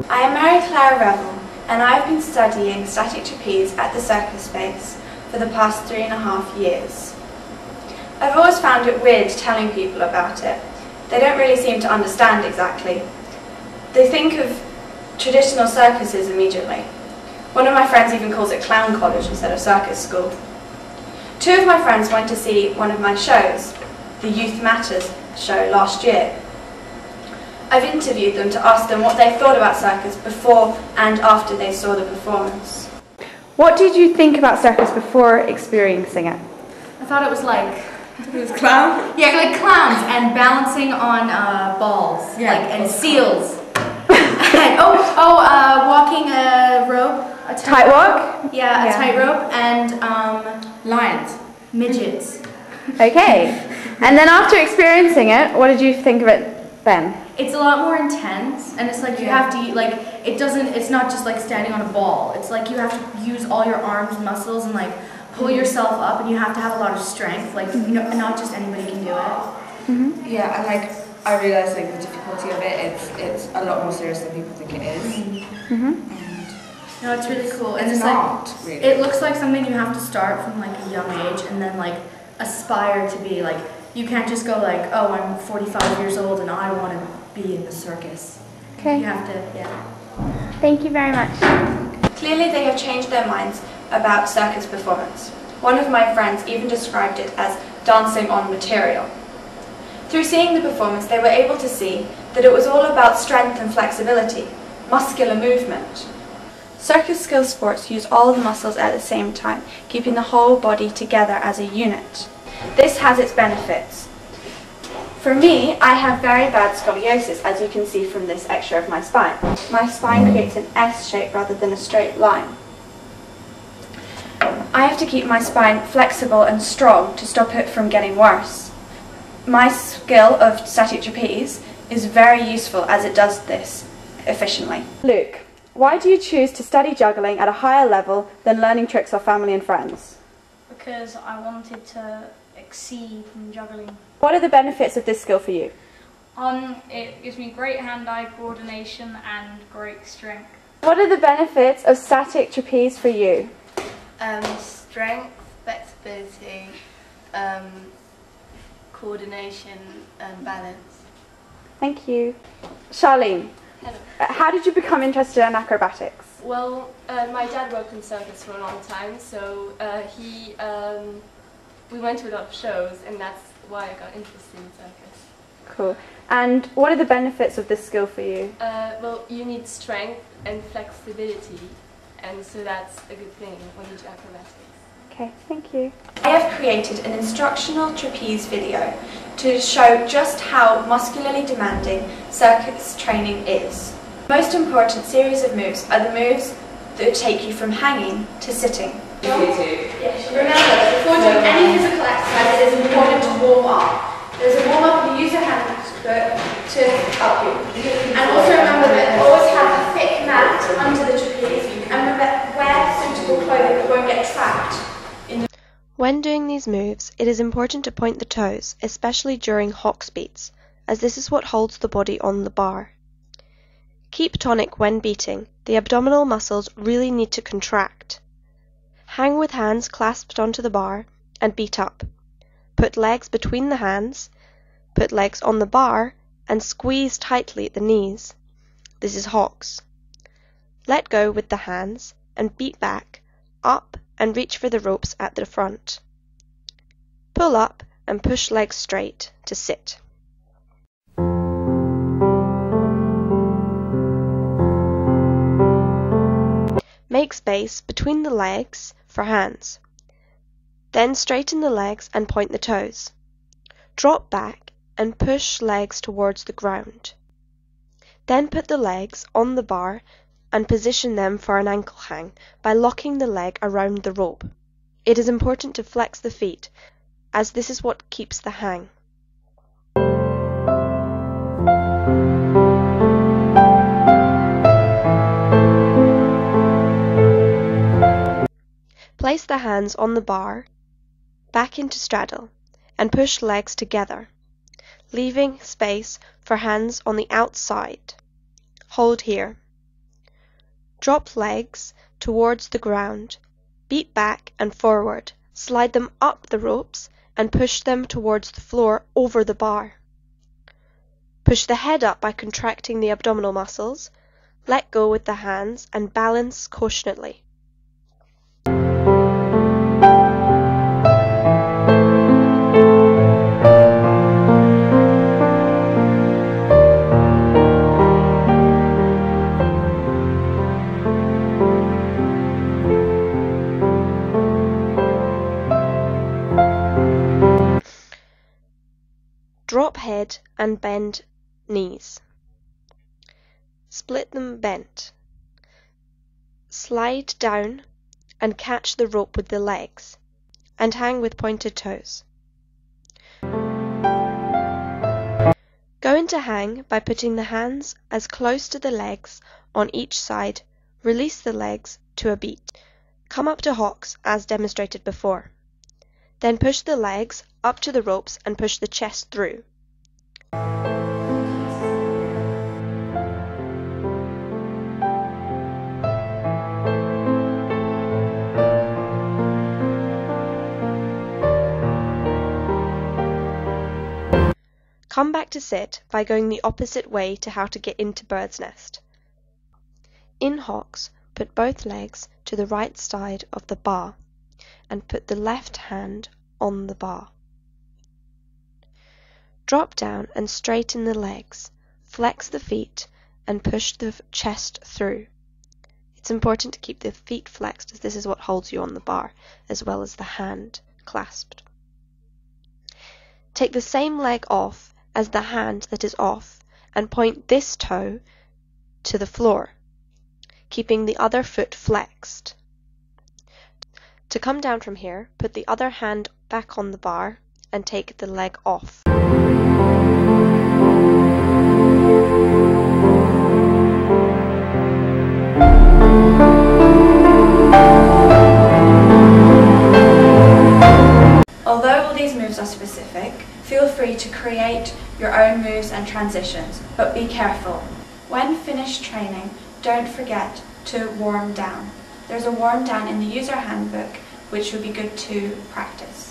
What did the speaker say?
I am Mary Clara Revel, and I have been studying static trapeze at the Circus space for the past 3.5 years. I've always found it weird telling people about it. They don't really seem to understand exactly. They think of traditional circuses immediately. One of my friends even calls it clown college instead of circus school. 2 of my friends went to see one of my shows, the Youth Matters show last year. I've interviewed them to ask them what they thought about circus before and after they saw the performance. What did you think about circus before experiencing it? I thought it was like... It was clown? Yeah, like clowns and balancing on balls, yeah, like, and seals. And, walking a rope. A Tightrope? Yeah, a tightrope and lions. Midgets. Okay. And then after experiencing it, what did you think of it then? It's a lot more intense, and it's like you have to, like, it's not just like standing on a ball. It's like you have to use all your arms, muscles, and like pull yourself up, and you have to have a lot of strength. Like, not just anybody can do it. Yeah, and like I realised like the difficulty of it. It's a lot more serious than people think it is. No, it's really cool. It's not like, really. It looks like something you have to start from like a young age, and then like aspire to be like. You can't just go like, oh, I'm 45 years old and I want to be in the circus. Okay. You have to, yeah. Thank you very much. Clearly they have changed their minds about circus performance. One of my friends even described it as dancing on material. Through seeing the performance, they were able to see that it was all about strength and flexibility, muscular movement. Circus skill sports use all the muscles at the same time, keeping the whole body together as a unit. This has its benefits. For me, I have very bad scoliosis, as you can see from this extra of my spine. My spine creates an S shape rather than a straight line. I have to keep my spine flexible and strong to stop it from getting worse. My skill of static trapeze is very useful as it does this efficiently. Luke, why do you choose to study juggling at a higher level than learning tricks off family and friends? Because I wanted to exceed in juggling. What are the benefits of this skill for you? It gives me great hand-eye coordination and great strength. What are the benefits of static trapeze for you? Strength, flexibility, coordination and balance. Thank you. Charlene, Hello. How did you become interested in acrobatics? Well, my dad worked in circus for a long time, so we went to a lot of shows, and that's why I got interested in circus. Cool. And what are the benefits of this skill for you? Well, you need strength and flexibility, and so that's a good thing when you do acrobatics. Okay, thank you. I have created an instructional trapeze video to show just how muscularly demanding circus training is. The most important series of moves are the moves that take you from hanging to sitting. Yes. Remember, before doing any physical exercise, it is important to warm up. There's a warm up, you use your hand to help you. And also remember that always have a thick mat under the trapeze, and remember, wear suitable clothing that won't get trapped. When doing these moves, it is important to point the toes, especially during hawk's beats, as this is what holds the body on the bar. Keep tonic when beating. The abdominal muscles really need to contract. Hang with hands clasped onto the bar and beat up. Put legs between the hands, put legs on the bar, and squeeze tightly at the knees. This is hawks. Let go with the hands and beat back, up, and reach for the ropes at the front. Pull up and push legs straight to sit. Make space between the legs for hands. Then straighten the legs and point the toes. Drop back and push legs towards the ground. Then put the legs on the bar and position them for an ankle hang by locking the leg around the rope. It is important to flex the feet, as this is what keeps the hang. Place the hands on the bar, back into straddle, and push legs together, leaving space for hands on the outside. Hold here. Drop legs towards the ground, beat back and forward, slide them up the ropes and push them towards the floor over the bar. Push the head up by contracting the abdominal muscles, let go with the hands and balance cautionally. Drop head and bend knees. Split them bent. Slide down and catch the rope with the legs and hang with pointed toes. Go into hang by putting the hands as close to the legs on each side. Release the legs to a beat. Come up to hocks as demonstrated before. Then push the legs up to the ropes and push the chest through. Come back to sit by going the opposite way to how to get into bird's nest. In hocks, put both legs to the right side of the bar and put the left hand on the bar. Drop down and straighten the legs, flex the feet and push the chest through. It's important to keep the feet flexed as this is what holds you on the bar, as well as the hand clasped. Take the same leg off as the hand that is off and point this toe to the floor, keeping the other foot flexed. To come down from here, put the other hand back on the bar and take the leg off. Although all these moves are specific, feel free to create your own moves and transitions, but be careful. When finished training, don't forget to warm down. There's a warm down in the user handbook which would be good to practice.